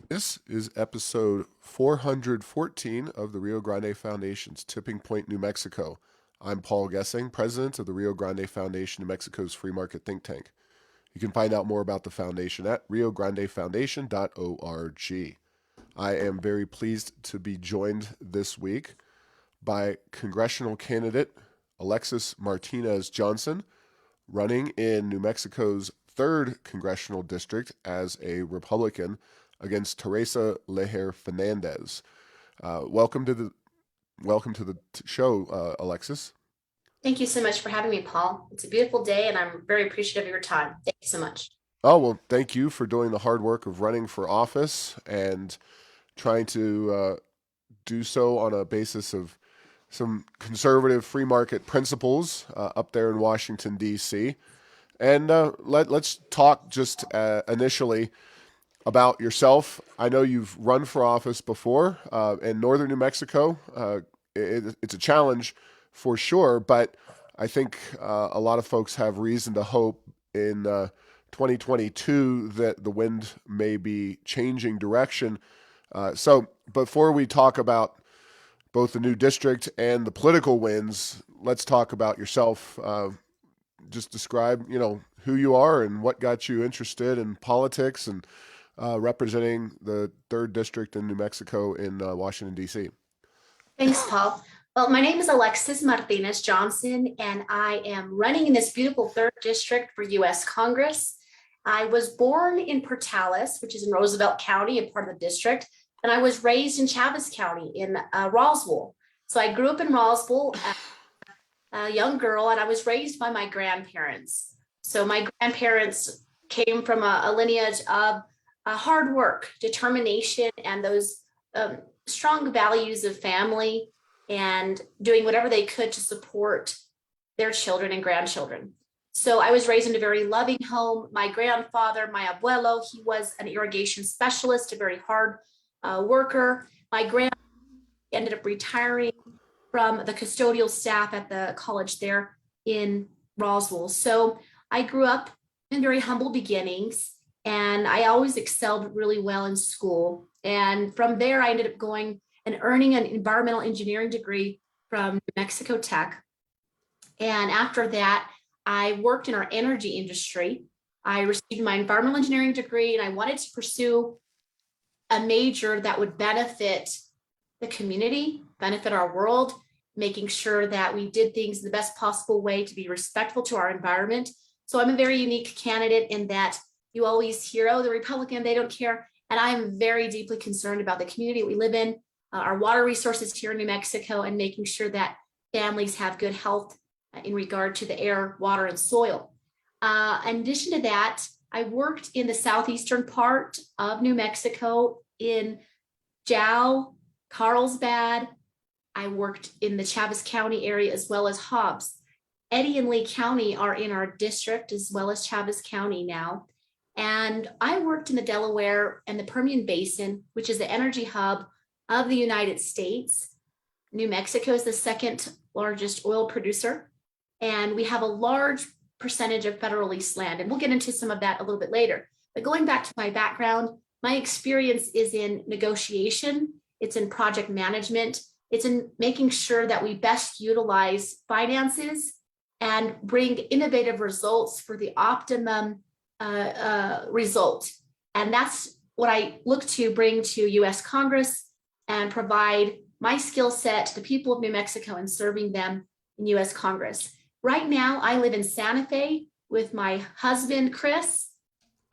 This is episode 414 of the Rio Grande Foundation's Tipping Point, New Mexico. I'm Paul Gessing, president of the Rio Grande Foundation, New Mexico's free market think tank. You can find out more about the foundation at riograndefoundation.org. I am very pleased to be joined this week by congressional candidate Alexis Martinez Johnson, running in New Mexico's 3rd congressional district as a Republican against Teresa Leger Fernandez. Welcome to the show, Alexis. Thank you so much for having me, Paul. It's a beautiful day, and I'm very appreciative of your time. Thank you so much. Oh, well, thank you for doing the hard work of running for office and trying to do so on a basis of some conservative free market principles up there in Washington, D.C. And let's talk just initially about yourself. I know you've run for office before in northern New Mexico. It's a challenge for sure, but I think a lot of folks have reason to hope in 2022 that the wind may be changing direction. So before we talk about both the new district and the political winds, let's talk about yourself. Just describe, who you are and what got you interested in politics and representing the 3rd district in New Mexico in Washington, D.C. Thanks, Paul. Well, my name is Alexis Martinez Johnson, and I am running in this beautiful 3rd district for U.S. Congress. I was born in Portales, which is in Roosevelt County, a part of the district, and I was raised in Chaves County in Roswell. So I grew up in Roswell as a young girl, and I was raised by my grandparents. So my grandparents came from a lineage of hard work, determination, and those strong values of family and doing whatever they could to support their children and grandchildren. So I was raised in a very loving home. My grandfather, my abuelo, he was an irrigation specialist, a very hard worker. My grandma ended up retiring from the custodial staff at the college there in Roswell. So I grew up in very humble beginnings, and I always excelled really well in school. And from there, I ended up going and earning an environmental engineering degree from New Mexico Tech. And after that, I worked in our energy industry. I received my environmental engineering degree, and I wanted to pursue a major that would benefit the community, benefit our world, making sure that we did things in the best possible way to be respectful to our environment. So I'm a very unique candidate in that you always hear, oh, the Republican, they don't care. And I am very deeply concerned about the community we live in, our water resources here in New Mexico, and making sure that families have good health in regard to the air, water, and soil. In addition to that, I worked in the southeastern part of New Mexico in Jow, Carlsbad. I worked in the Chaves County area as well as Hobbs. Eddy and Lee County are in our district as well as Chaves County now. And I worked in the Delaware and the Permian Basin, which is the energy hub of the United States. New Mexico is the 2nd largest oil producer, and we have a large percentage of federal leased land. And we'll get into some of that a little bit later. But going back to my background, my experience is in negotiation, it's in project management, it's in making sure that we best utilize finances and bring innovative results for the optimum result. And that's what I look to bring to U.S. Congress and provide my skill set to the people of New Mexico and serving them in U.S. Congress. Right now, I live in Santa Fe with my husband, Chris.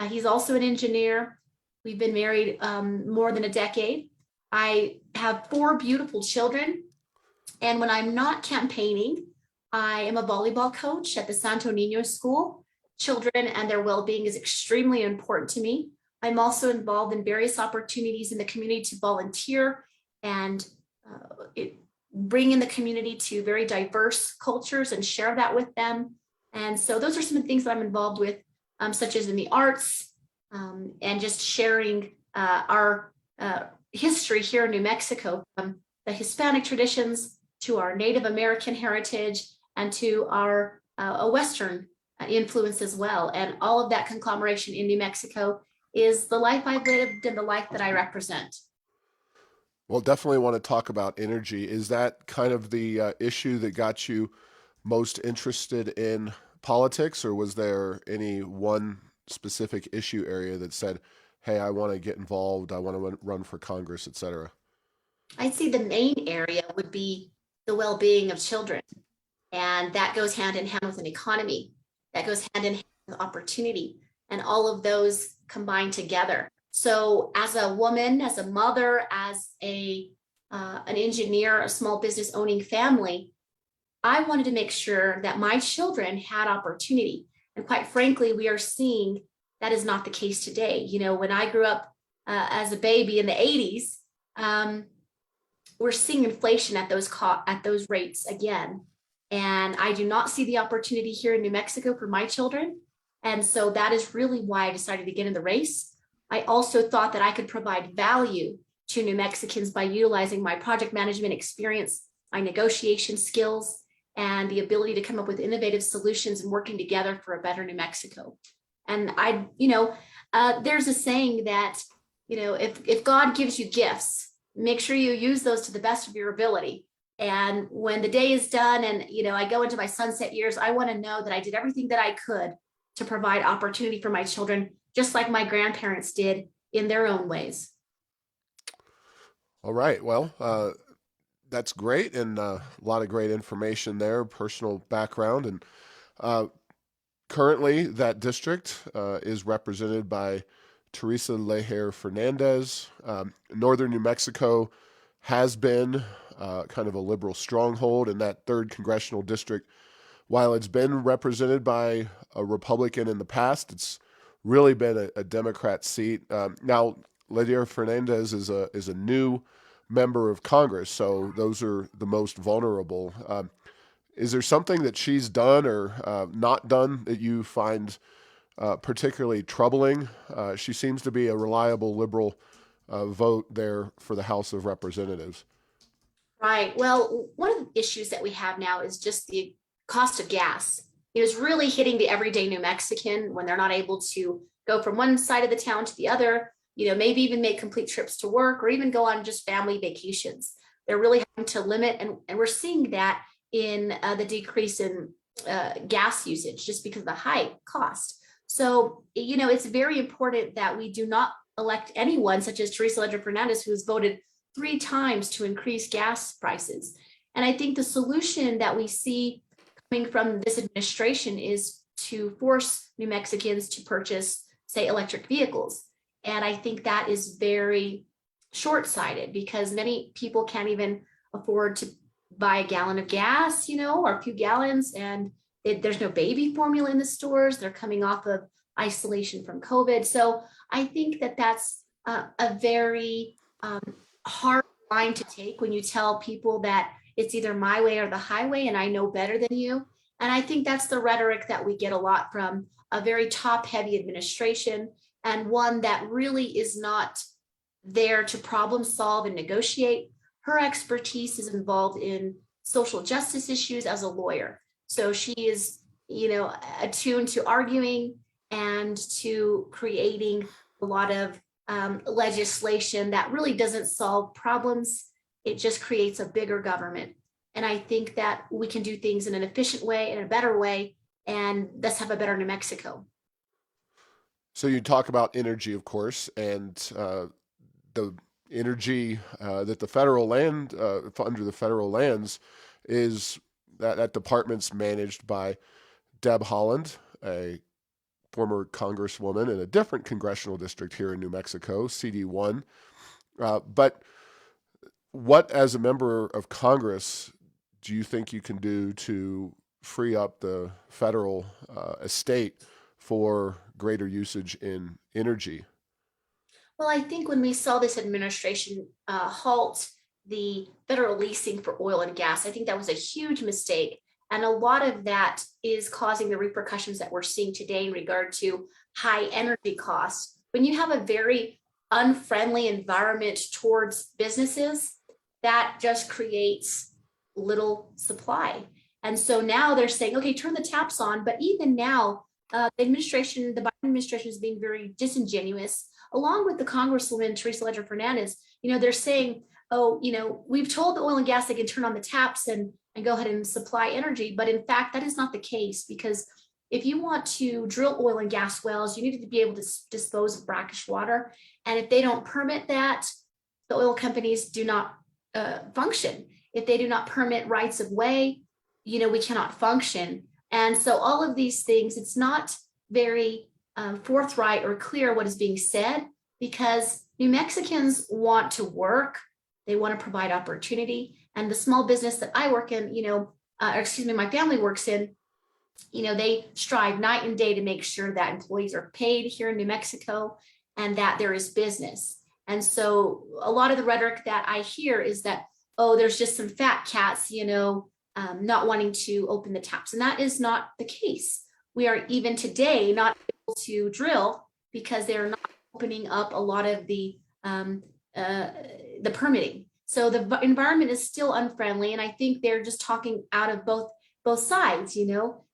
He's also an engineer. We've been married more than a decade. I have 4 beautiful children. And when I'm not campaigning, I am a volleyball coach at the Santo Niño School. Children and their well-being is extremely important to me. I'm also involved in various opportunities in the community to volunteer and bring in the community to very diverse cultures and share that with them. And so those are some of the things that I'm involved with, such as in the arts and just sharing our history here in New Mexico, from the Hispanic traditions to our Native American heritage and to our Western influence as well. And all of that conglomeration in New Mexico is the life I've lived and the life that I represent. Well, definitely want to talk about energy. Is that kind of the issue that got you most interested in politics, or was there any one specific issue area that said, "Hey, I want to get involved. I want to run for Congress, etc." I'd say the main area would be the well-being of children. And that goes hand in hand with an economy, that goes hand in hand with opportunity, and all of those combine together. So as a woman, as a mother, as an engineer, a small business owning family, I wanted to make sure that my children had opportunity. And quite frankly, we are seeing that is not the case today. You know, when I grew up as a baby in the 80s, we're seeing inflation at those rates again. And I do not see the opportunity here in New Mexico for my children. And so that is really why I decided to get in the race. I also thought that I could provide value to New Mexicans by utilizing my project management experience, my negotiation skills, and the ability to come up with innovative solutions and working together for a better New Mexico. And there's a saying that, if God gives you gifts, make sure you use those to the best of your ability. And when the day is done and, I go into my sunset years, I want to know that I did everything that I could to provide opportunity for my children, just like my grandparents did in their own ways. All right. Well, that's great, and a lot of great information there, personal background, and uh, currently that district is represented by Teresa Leger Fernandez. Northern New Mexico has been kind of a liberal stronghold in that third congressional district. While it's been represented by a Republican in the past, it's really been a Democrat seat. Now, Leger Fernandez is a new member of Congress, so those are the most vulnerable. Is there something that she's done or not done that you find particularly troubling? She seems to be a reliable liberal vote there for the House of Representatives. Right. Well, one of the issues that we have now is just the cost of gas. It is really hitting the everyday New Mexican when they're not able to go from one side of the town to the other, maybe even make complete trips to work or even go on just family vacations. They're really having to limit, and we're seeing that in the decrease in gas usage just because of the high cost. So, it's very important that we do not elect anyone such as Teresa Leger Fernandez, who has voted 3 times to increase gas prices. And I think the solution that we see coming from this administration is to force New Mexicans to purchase, say, electric vehicles. And I think that is very short-sighted because many people can't even afford to buy a gallon of gas, or a few gallons, and there's no baby formula in the stores. They're coming off of isolation from COVID. So I think that that's a very hard line to take when you tell people that it's either my way or the highway and I know better than you. And I think that's the rhetoric that we get a lot from a very top heavy administration, and one that really is not there to problem solve and negotiate. Her expertise is involved in social justice issues as a lawyer. So she is, attuned to arguing and to creating a lot of legislation that really doesn't solve problems. It just creates a bigger government. And I think that we can do things in an efficient way, in a better way, and thus have a better New Mexico. So you talk about energy, of course, and the energy that the federal land under the federal lands is that department's managed by Deb Haaland, a former congresswoman in a different congressional district here in New Mexico, CD1. But what, as a member of Congress, do you think you can do to free up the federal estate for greater usage in energy? Well, I think when we saw this administration halt the federal leasing for oil and gas, I think that was a huge mistake. And a lot of that is causing the repercussions that we're seeing today in regard to high energy costs. When you have a very unfriendly environment towards businesses, that just creates little supply. And so now they're saying, okay, turn the taps on. But even now, the Biden administration is being very disingenuous, along with the Congresswoman Teresa Leger Fernandez. They're saying, oh, we've told the oil and gas they can turn on the taps and go ahead and supply energy. But in fact, that is not the case, because if you want to drill oil and gas wells, you need to be able to dispose of brackish water. And if they don't permit that, the oil companies do not function. If they do not permit rights of way, we cannot function. And so all of these things, it's not very forthright or clear what is being said, because New Mexicans want to work. They want to provide opportunity. And the small business that I work in, my family works in, they strive night and day to make sure that employees are paid here in New Mexico and that there is business. And so a lot of the rhetoric that I hear is that, oh, there's just some fat cats, not wanting to open the taps. And that is not the case. We are even today not able to drill because they're not opening up a lot of the permitting. So the environment is still unfriendly. And I think they're just talking out of both sides,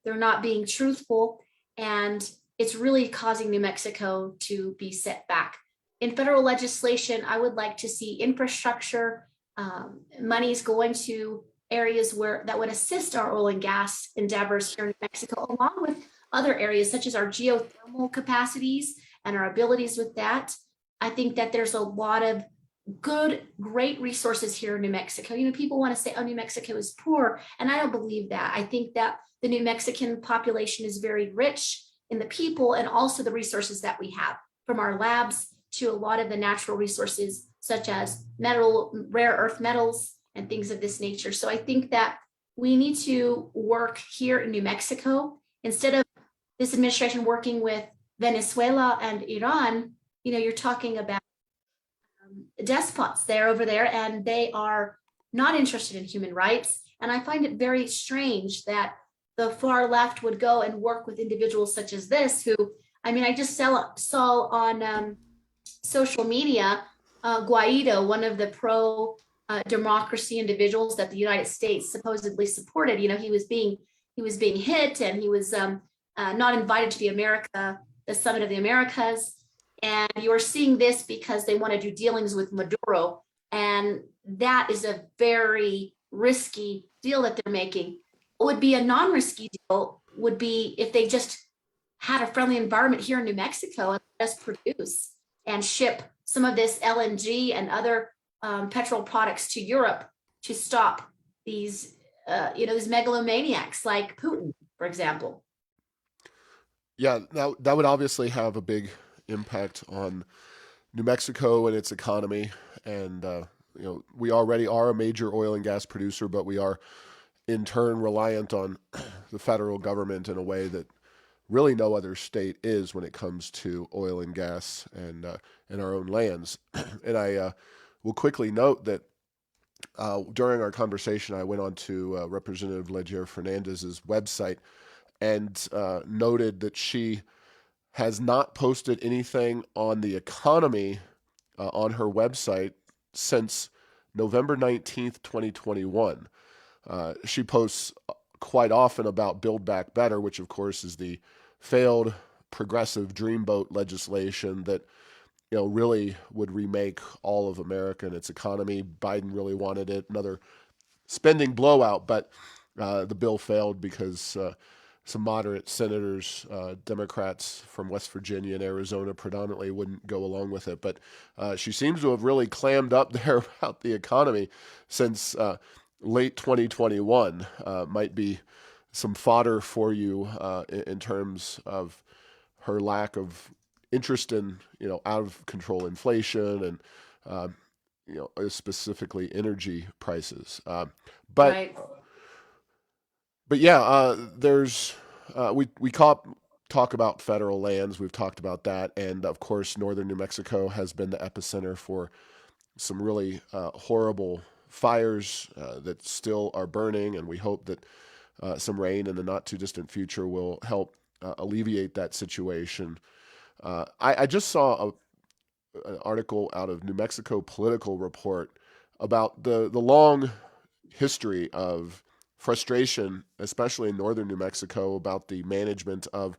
they're not being truthful. And it's really causing New Mexico to be set back. In federal legislation, I would like to see infrastructure monies going to areas that would assist our oil and gas endeavors here in New Mexico, along with other areas such as our geothermal capacities and our abilities with that. I think that there's a lot of great resources here in New Mexico. People want to say, oh, New Mexico is poor. And I don't believe that. I think that the New Mexican population is very rich in the people and also the resources that we have, from our labs to a lot of the natural resources, such as rare earth metals and things of this nature. So I think that we need to work here in New Mexico instead of this administration working with Venezuela and Iran. You're talking about despots over there, and they are not interested in human rights. And I find it very strange that the far left would go and work with individuals such as this, who, I just saw on social media, Guaido, one of the pro democracy individuals that the United States supposedly supported. He was being hit, and he was not invited to the Summit of the Americas. And you're seeing this because they want to do dealings with Maduro. And that is a very risky deal that they're making. What would be a non-risky deal would be if they just had a friendly environment here in New Mexico and let us produce and ship some of this LNG and other petrol products to Europe to stop these megalomaniacs like Putin, for example. Yeah, that would obviously have a big impact on New Mexico and its economy. And, we already are a major oil and gas producer, but we are in turn reliant on the federal government in a way that really no other state is when it comes to oil and gas and in our own lands. And I will quickly note that during our conversation, I went on to Representative Leger Fernandez's website and noted that she has not posted anything on the economy on her website since November 19th, 2021. She posts quite often about Build Back Better, which of course is the failed progressive dreamboat legislation that really would remake all of America and its economy. Biden really wanted it, another spending blowout, but the bill failed because some moderate senators, Democrats from West Virginia and Arizona predominantly, wouldn't go along with it. But she seems to have really clammed up there about the economy since late 2021. Might be some fodder for you in terms of her lack of interest in out of control inflation and specifically energy prices. But Right. But yeah, there's we talk about federal lands. We've talked about that, and of course, northern New Mexico has been the epicenter for some really horrible fires that still are burning, and we hope that some rain in the not too distant future will help alleviate that situation. I just saw an article out of New Mexico Political Report about the long history of frustration, especially in northern New Mexico, about the management of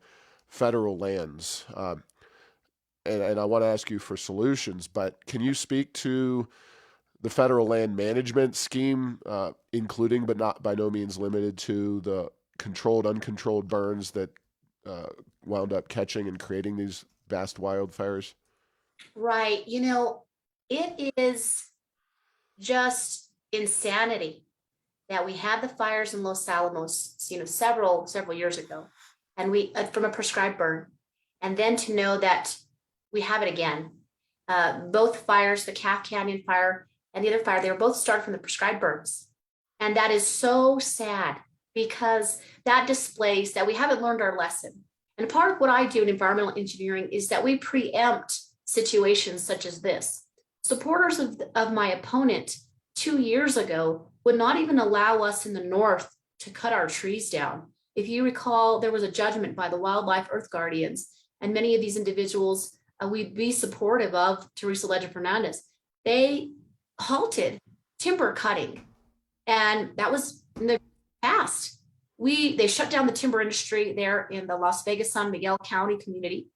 federal lands. And I want to ask you for solutions, but can you speak to the federal land management scheme, including but not by no means limited to the controlled, uncontrolled burns that uh, wound up catching and creating these vast wildfires? Right. It is just insanity that we had the fires in Los Alamos, several years ago, and we from a prescribed burn, and then to know that we have it again. Both fires, the Calf Canyon fire and the other fire, they were both started from the prescribed burns, and that is so sad because that displays that we haven't learned our lesson. And part of what I do in environmental engineering is that we preempt situations such as this. Supporters of my opponent 2 years ago would not even allow us in the north to cut our trees down. If you recall, there was a judgment by the Wildlife Earth Guardians, and many of these individuals we'd be supportive of Teresa Leger Fernandez. They halted timber cutting, and that was in the past. They shut down the timber industry there in the Las Vegas San Miguel County community.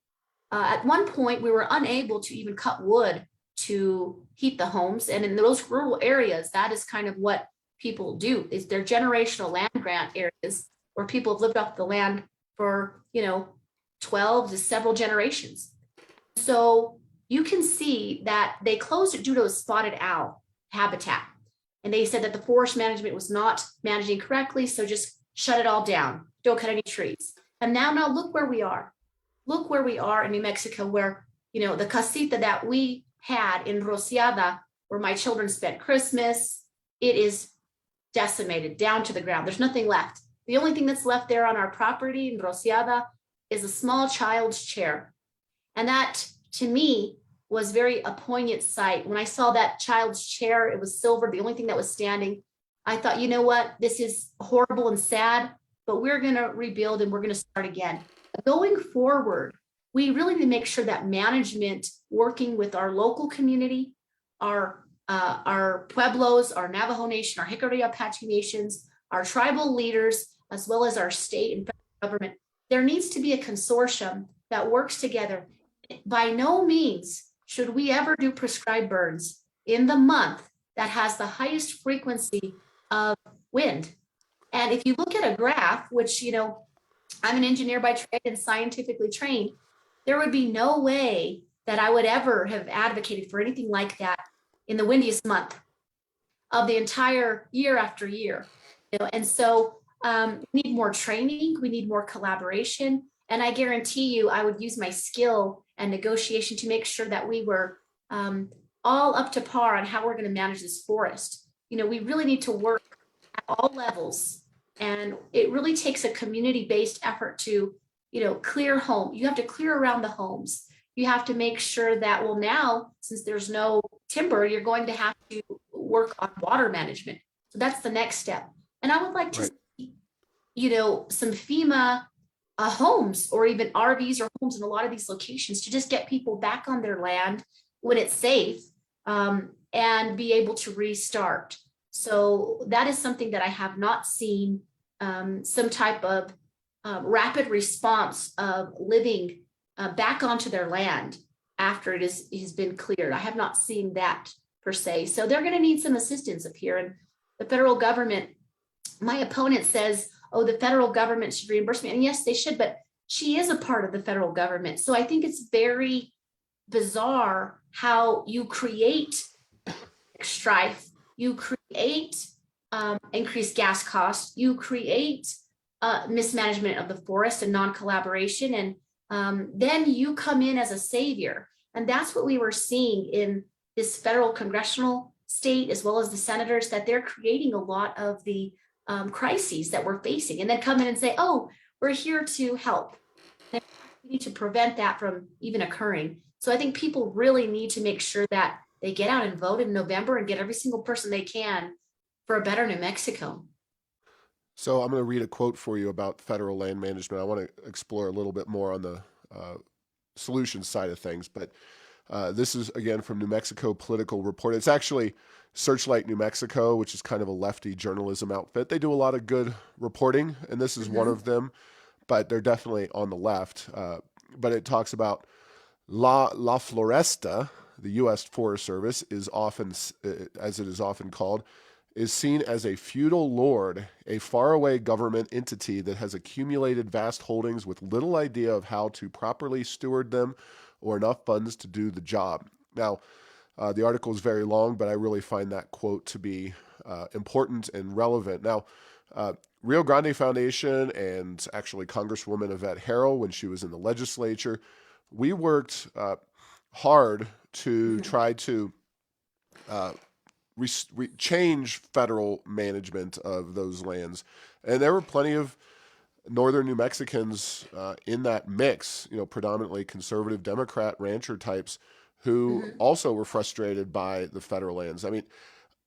At one point, we were unable to even cut wood to heat the homes. And in those rural areas, that is kind of what people do, is they're generational land grant areas where people have lived off the land for, 12 to several generations. So you can see that they closed it due to a spotted owl habitat. And they said that the forest management was not managing correctly. So just shut it all down. Don't cut any trees. And now look where we are. Look where we are in New Mexico, where, the casita that we had in Rociada, where my children spent Christmas, it is decimated down to the ground. There's nothing left. The only thing that's left there on our property in Rociada is a small child's chair. And that, to me, was a poignant sight. When I saw that child's chair, it was silver, the only thing that was standing. I thought, you know what, this is horrible and sad, but we're going to rebuild and we're going to start again. Going forward, we really need to make sure that management, working with our local community, our Pueblos, our Navajo Nation, our Jicarilla Apache Nations, our tribal leaders, as well as our state and federal government, there needs to be a consortium that works together. By no means should we ever do prescribed burns in the month that has the highest frequency of wind. And if you look at a graph, which, I'm an engineer by trade and scientifically trained, there would be no way that I would ever have advocated for anything like that in the windiest month of the entire year after year. And so we need more training, we need more collaboration. And I guarantee you, I would use my skill and negotiation to make sure that we were all up to par on how we're going to manage this forest. We really need to work at all levels. And it really takes a community-based effort to, clear home. You have to clear around the homes. You have to make sure that, well, now, since there's no timber, you're going to have to work on water management. So that's the next step. And I would like to see, some FEMA homes or even RVs or homes in a lot of these locations to just get people back on their land when it's safe and be able to restart. So that is something that I have not seen some type of rapid response of living back onto their land after it has been cleared. I have not seen that per se. So they're going to need some assistance up here. And the federal government, my opponent says, oh, the federal government should reimburse me. And yes, they should, but she is a part of the federal government. So I think it's very bizarre how you create strife, you create increased gas costs, you create mismanagement of the forest and non-collaboration, and then you come in as a savior. And that's what we were seeing in this federal congressional state, as well as the senators, that they're creating a lot of the crises that we're facing, and then come in and say, oh, we're here to help. And we need to prevent that from even occurring. So I think people really need to make sure that they get out and vote in November and get every single person they can for a better New Mexico. So I'm going to read a quote for you about federal land management. I want to explore a little bit more on the solutions side of things, but this is, again, from New Mexico Political Report. It's actually Searchlight New Mexico, which is kind of a lefty journalism outfit. They do a lot of good reporting, and this is one of them. but they're definitely on the left. But it talks about La Floresta, the U.S. Forest Service, is often, as it is often called, is seen as a feudal lord, a faraway government entity that has accumulated vast holdings with little idea of how to properly steward them or enough funds to do the job. Now, the article is very long, but I really find that quote to be important and relevant. Now, Rio Grande Foundation and actually Congresswoman Yvette Harrell, when she was in the legislature, we worked hard to try to change federal management of those lands. And there were plenty of northern New Mexicans in that mix, predominantly conservative Democrat rancher types who also were frustrated by the federal lands. I mean,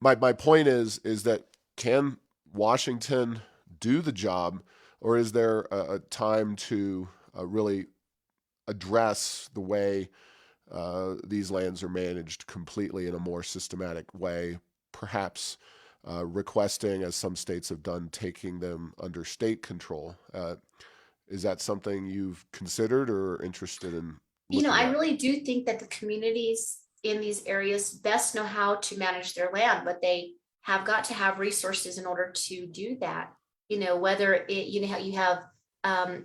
my point is that can Washington do the job, or is there a time to really address the way these lands are managed completely in a more systematic way, perhaps requesting, as some states have done, taking them under state control? Is that something you've considered or interested in looking I at? really do think that the communities in these areas best know how to manage their land, but they have got to have resources in order to do that. Whether it, you have,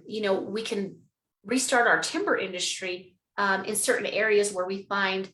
we can restart our timber industry in certain areas where we find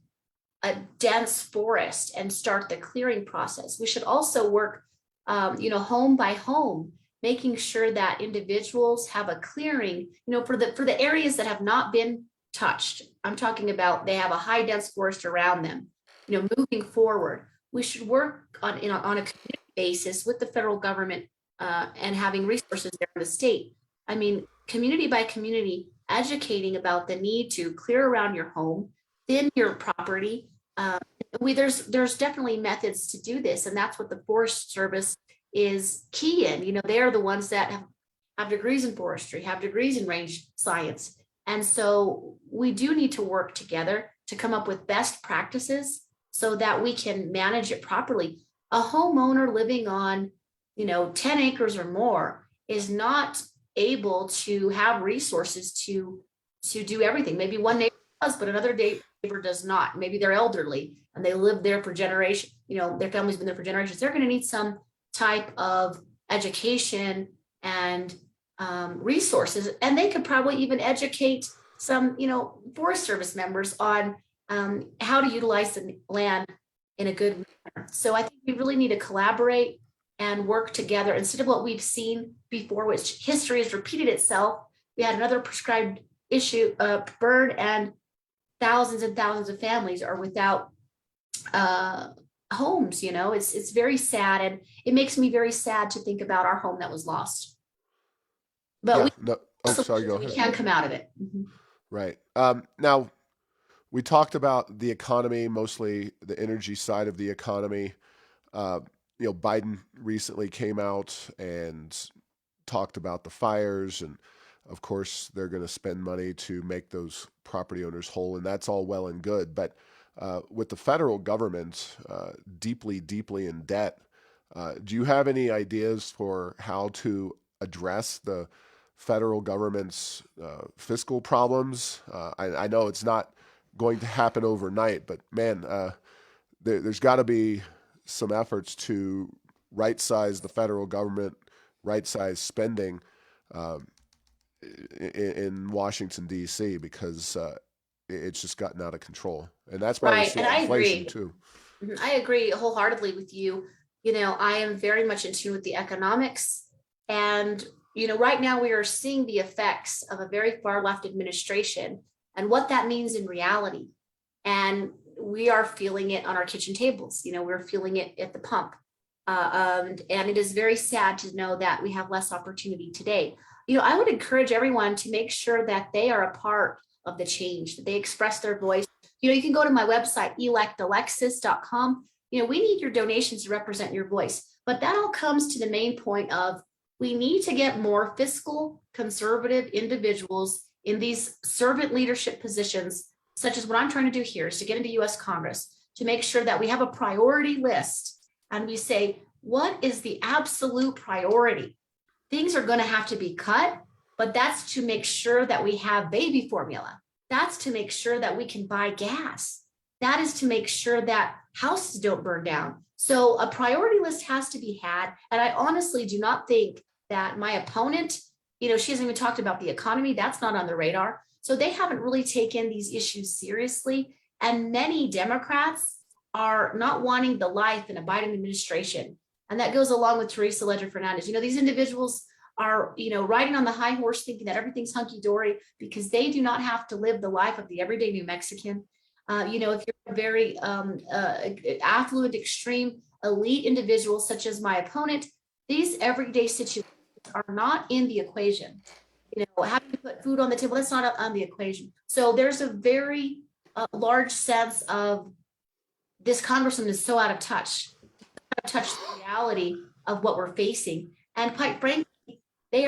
a dense forest and start the clearing process. We should also work, home by home, making sure that individuals have a clearing, for the areas that have not been touched. I'm talking about they have a high dense forest around them. Moving forward, we should work on a community basis with the federal government and having resources there in the state. I mean, community by community, educating about the need to clear around your home, thin your property. There's definitely methods to do this, and that's what the Forest Service is key in. They are the ones that have degrees in forestry, have degrees in range science. And so we do need to work together to come up with best practices so that we can manage it properly. A homeowner living on, 10 acres or more is not able to have resources to do everything. Maybe one neighbor does, but another neighbor does not. Maybe they're elderly and they live there for generations. Their family's been there for generations. They're going to need some type of education and resources, and they could probably even educate some, Forest Service members on how to utilize the land in a good manner. So I think we really need to collaborate and work together instead of what we've seen before, which history has repeated itself. We had another prescribed burn, and thousands of families are without homes. It's very sad, and it makes me very sad to think about our home that was lost. But sorry, go ahead. We can come out of it. Right. Now, we talked about the economy, mostly the energy side of the economy. Biden recently came out and talked about the fires, and of course, they're going to spend money to make those property owners whole, and that's all well and good. But with the federal government deeply in debt, do you have any ideas for how to address the federal government's fiscal problems? I know it's not going to happen overnight, but man, there's got to be some efforts to right-size the federal government, right-size spending in Washington, D.C., because it's just gotten out of control. And that's why we see inflation too. I agree wholeheartedly with you. I am very much in tune with the economics. And, right now we are seeing the effects of a very far left administration and what that means in reality. And we are feeling it on our kitchen tables. We're feeling it at the pump. And it is very sad to know that we have less opportunity today. I would encourage everyone to make sure that they are a part of the change, that they express their voice. You can go to my website, electalexis.com. We need your donations to represent your voice. But that all comes to the main point of we need to get more fiscal conservative individuals in these servant leadership positions, such as what I'm trying to do here is to get into US Congress, to make sure that we have a priority list and we say, what is the absolute priority? Things are going to have to be cut, but that's to make sure that we have baby formula. That's to make sure that we can buy gas. That is to make sure that houses don't burn down. So a priority list has to be had. And I honestly do not think that my opponent, she hasn't even talked about the economy. That's not on the radar. So they haven't really taken these issues seriously. And many Democrats are not wanting the life in a Biden administration. And that goes along with Teresa Leger Fernandez. These individuals are, riding on the high horse thinking that everything's hunky-dory because they do not have to live the life of the everyday New Mexican. If you're a very affluent, extreme, elite individual, such as my opponent, these everyday situations are not in the equation. Having to put food on the table, that's not on the equation. So there's a very large sense of this congressman is so out of touch the reality of what we're facing. And quite frankly, they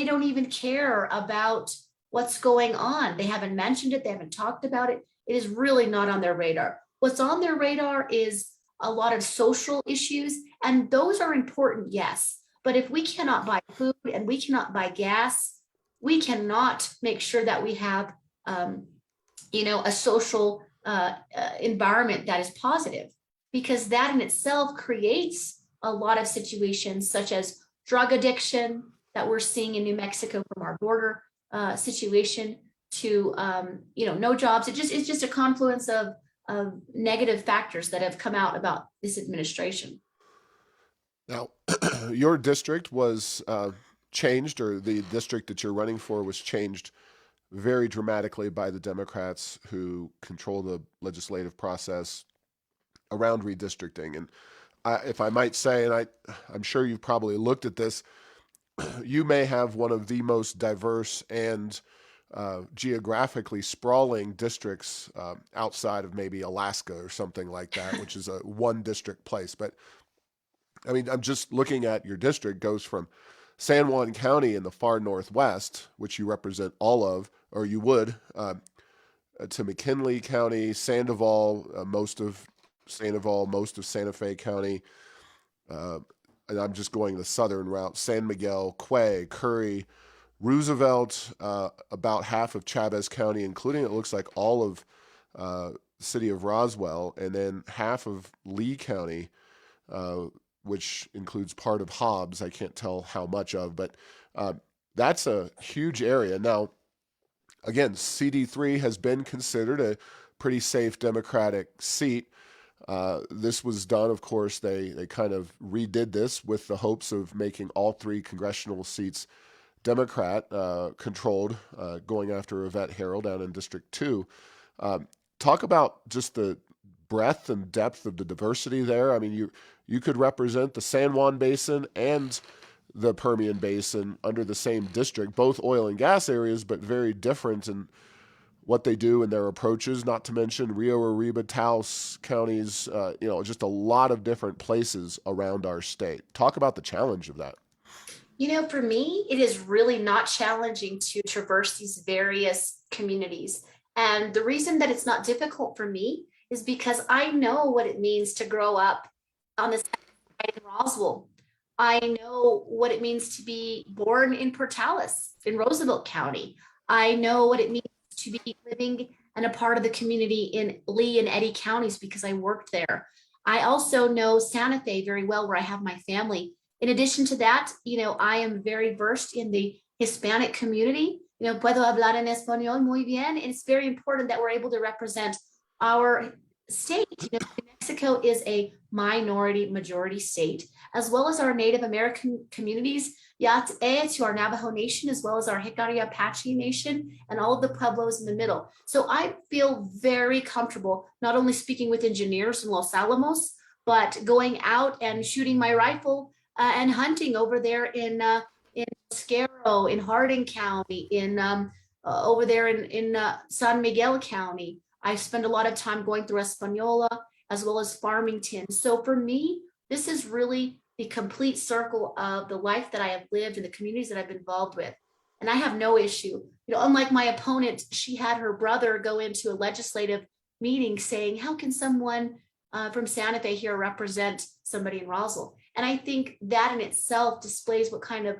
don't even care about what's going on. They haven't mentioned it. They haven't talked about it. It is really not on their radar. What's on their radar is a lot of social issues, and those are important, yes. But if we cannot buy food and we cannot buy gas, we cannot make sure that we have, a social environment that is positive, because that in itself creates a lot of situations such as drug addiction that we're seeing in New Mexico from our border situation to, no jobs. It's just a confluence of negative factors that have come out about this administration. Now, your district was changed, or the district that you're running for was changed very dramatically by the Democrats who control the legislative process around redistricting. And if I might say, and I'm sure you've probably looked at this, you may have one of the most diverse and geographically sprawling districts outside of maybe Alaska or something like that, which is a one district place. But I mean, I'm just looking at your district goes from San Juan County in the far northwest, which you represent all of, or you would, to McKinley County, Sandoval, most of Sandoval, most of Santa Fe County, and I'm just going the southern route, San Miguel, Quay, Curry, Roosevelt, about half of Chavez County, including it looks like all of the city of Roswell, and then half of Lee County, which includes part of Hobbs. I can't tell how much of, but that's a huge area. Now, again, CD3 has been considered a pretty safe Democratic seat. This was done, of course, they kind of redid this with the hopes of making all three congressional seats Democrat controlled, going after Yvette Harrell down in District 2. Talk about just the breadth and depth of the diversity there. I mean, you could represent the San Juan Basin and the Permian Basin under the same district, both oil and gas areas, but very different in what they do and their approaches, not to mention Rio Arriba, Taos counties, just a lot of different places around our state. Talk about the challenge of that. For me, it is really not challenging to traverse these various communities. And the reason that it's not difficult for me is because I know what it means to grow up on this side in Roswell. I know what it means to be born in Portales in Roosevelt County. I know what it means to be living and a part of the community in Lee and Eddy counties because I worked there. I also know Santa Fe very well, where I have my family. In addition to that, I am very versed in the Hispanic community. Puedo hablar en español muy bien. And it's very important that we're able to represent our state. New Mexico is a minority majority state, as well as our Native American communities, Yat-e, to our Navajo Nation, as well as our Hickory Apache Nation, and all of the Pueblos in the middle. So I feel very comfortable not only speaking with engineers in Los Alamos, but going out and shooting my rifle and hunting over there in Mosquero, in Hardin County, in over there in San Miguel County. I spend a lot of time going through Española as well as Farmington. So for me, this is really the complete circle of the life that I have lived and the communities that I've been involved with. And I have no issue. Unlike my opponent, she had her brother go into a legislative meeting saying, how can someone from Santa Fe here represent somebody in Roswell? And I think that in itself displays what kind of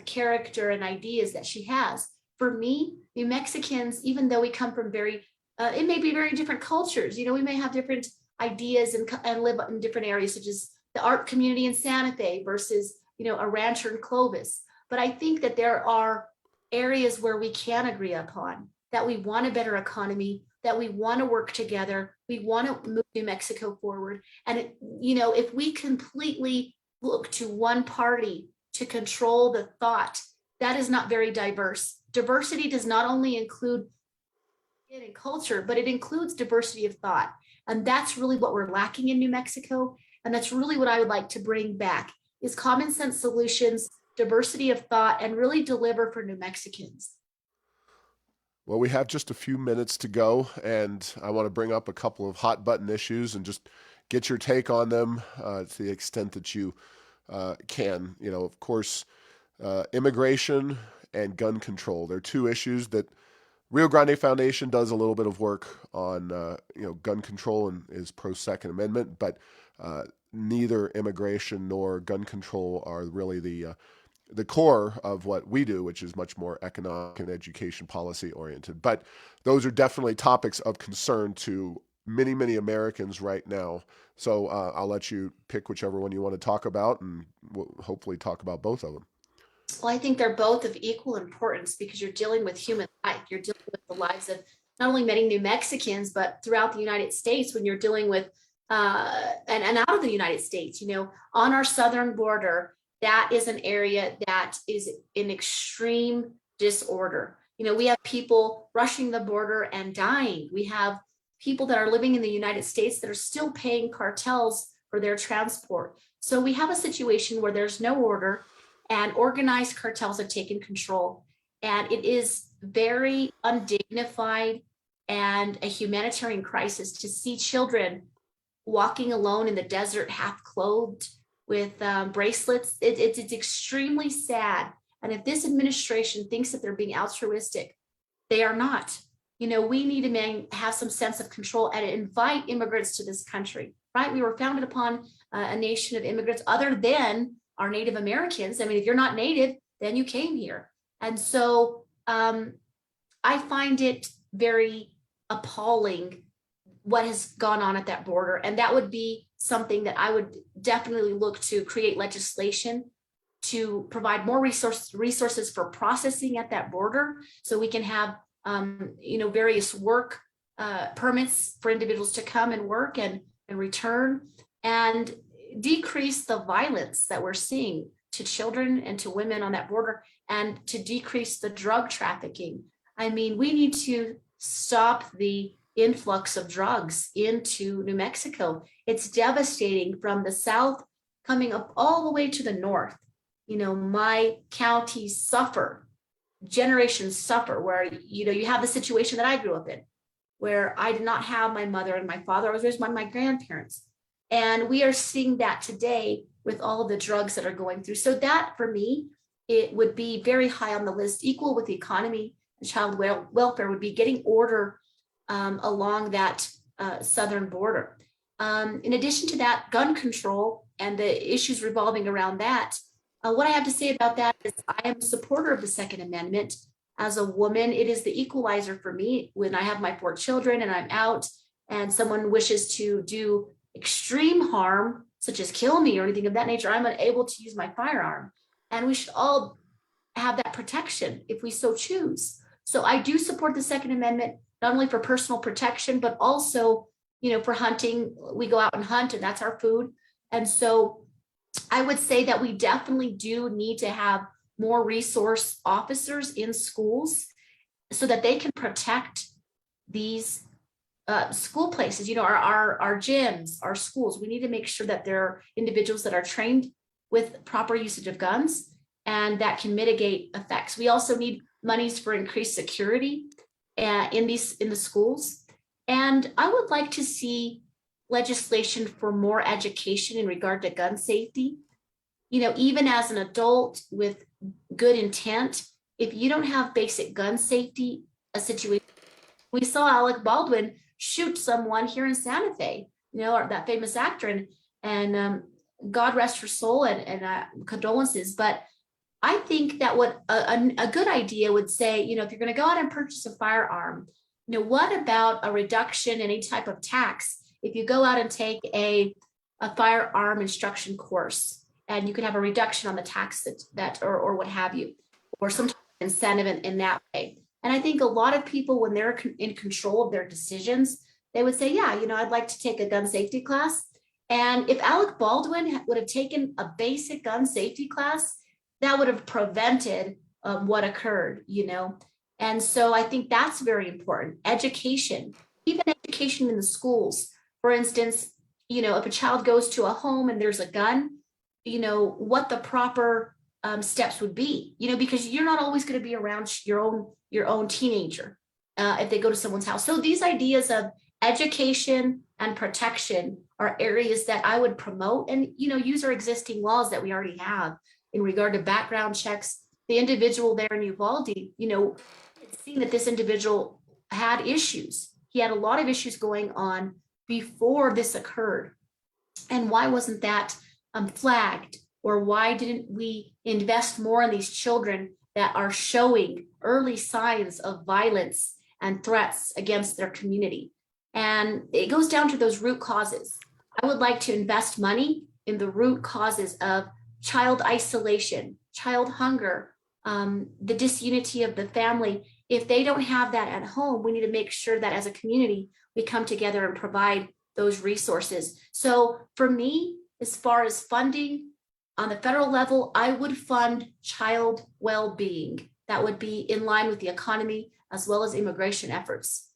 character and ideas that she has. For me, New Mexicans, even though we come from it may be very different cultures. You know, we may have different ideas and live in different areas, such as the art community in Santa Fe versus, you know, a rancher in Clovis. But I think that there are areas where we can agree upon that we want a better economy, that we want to work together, we want to move New Mexico forward. And, you know, if we completely look to one party to control the thought, that is not very diverse. Diversity does not only include in culture, but it includes diversity of thought. And that's really what we're lacking in New Mexico. And that's really what I would like to bring back is common sense solutions, diversity of thought, and really deliver for New Mexicans. Well, we have just a few minutes to go, and I want to bring up a couple of hot button issues and just get your take on them to the extent that you can. You know, of course, immigration and gun control. They're two issues that Rio Grande Foundation does a little bit of work on, gun control and is pro Second Amendment, but neither immigration nor gun control are really the core of what we do, which is much more economic and education policy oriented. But those are definitely topics of concern to many, many Americans right now. So I'll let you pick whichever one you want to talk about, and we'll hopefully talk about both of them. Well, I think they're both of equal importance because you're dealing with human life. You're dealing with the lives of not only many New Mexicans, but throughout the United States when you're dealing with and out of the United States, you know, on our southern border, that is an area that is in extreme disorder. You know, we have people rushing the border and dying. We have people that are living in the United States that are still paying cartels for their transport. So we have a situation where there's no order and organized cartels have taken control. And it is very undignified and a humanitarian crisis to see children walking alone in the desert, half clothed with bracelets. It's extremely sad. And if this administration thinks that they're being altruistic, they are not. You know, we need to have some sense of control and invite immigrants to this country, right? We were founded upon a nation of immigrants other than our Native Americans. I mean, if you're not Native, then you came here. And so I find it very appalling what has gone on at that border. And that would be something that I would definitely look to create legislation to provide more resources for processing at that border so we can have various work permits for individuals to come and work and return, and decrease the violence that we're seeing to children and to women on that border, and to decrease the drug trafficking. I mean, we need to stop the influx of drugs into New Mexico. It's devastating from the south coming up all the way to the north. You know, my counties suffer, generations suffer, where, you know, you have the situation that I grew up in, where I did not have my mother and my father. I was raised by my grandparents. And we are seeing that today with all of the drugs that are going through. So that, for me, it would be very high on the list, equal with the economy and child welfare, would be getting order along that southern border. In addition to that, gun control and the issues revolving around that, what I have to say about that is I am a supporter of the Second Amendment. As a woman, it is the equalizer for me when I have my 4 children and I'm out and someone wishes to do extreme harm, such as kill me or anything of that nature, I'm unable to use my firearm. And we should all have that protection if we so choose. So I do support the Second Amendment, not only for personal protection, but also, you know, for hunting. We go out and hunt and that's our food. And so I would say that we definitely do need to have more resource officers in schools so that they can protect these school places, you know, our gyms, our schools. We need to make sure that there are individuals that are trained with proper usage of guns and that can mitigate effects. We also need monies for increased security in the schools. And I would like to see legislation for more education in regard to gun safety. You know, even as an adult with good intent, if you don't have basic gun safety, a situation, we saw Alec Baldwin shoot someone here in Santa Fe, you know, that famous actor, and God rest her soul and condolences. But I think that what a good idea would say, if you're going to go out and purchase a firearm, what about a reduction in any type of tax? If you go out and take a firearm instruction course, and you could have a reduction on the tax or what have you, or some type of incentive in that way. And I think a lot of people, when they're in control of their decisions, they would say, yeah, I'd like to take a gun safety class. And if Alec Baldwin would have taken a basic gun safety class, that would have prevented what occurred. And so I think that's very important. Education, even education in the schools. For instance, if a child goes to a home and there's a gun, what the proper steps would be, because you're not always going to be around your own teenager if they go to someone's house. So these ideas of education and protection are areas that I would promote, and use our existing laws that we already have in regard to background checks. The individual there in Uvalde, seeing that this individual had issues. He had a lot of issues going on before this occurred. And why wasn't that flagged? Or why didn't we invest more in these children that are showing early signs of violence and threats against their community? And it goes down to those root causes. I would like to invest money in the root causes of child isolation, child hunger, the disunity of the family. If they don't have that at home, we need to make sure that as a community, we come together and provide those resources. So for me, as far as funding on the federal level, I would fund child well-being. That would be in line with the economy as well as immigration efforts.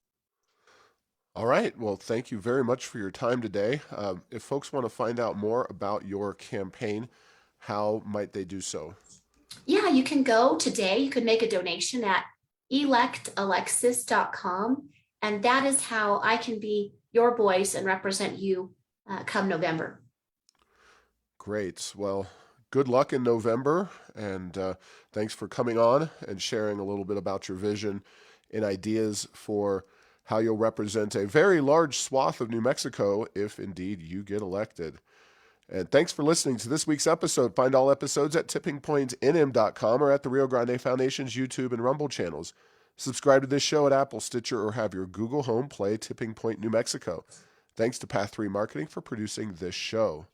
All right. Well, thank you very much for your time today. If folks want to find out more about your campaign, how might they do so? Yeah, you can go today. You can make a donation at electalexis.com. And that is how I can be your voice and represent you come November. Great. Well, good luck in November. And thanks for coming on and sharing a little bit about your vision and ideas for how you'll represent a very large swath of New Mexico if indeed you get elected. And thanks for listening to this week's episode. Find all episodes at tippingpointnm.com or at the Rio Grande Foundation's YouTube and Rumble channels. Subscribe to this show at Apple, Stitcher, or have your Google Home play Tipping Point New Mexico. Thanks to Path 3 Marketing for producing this show.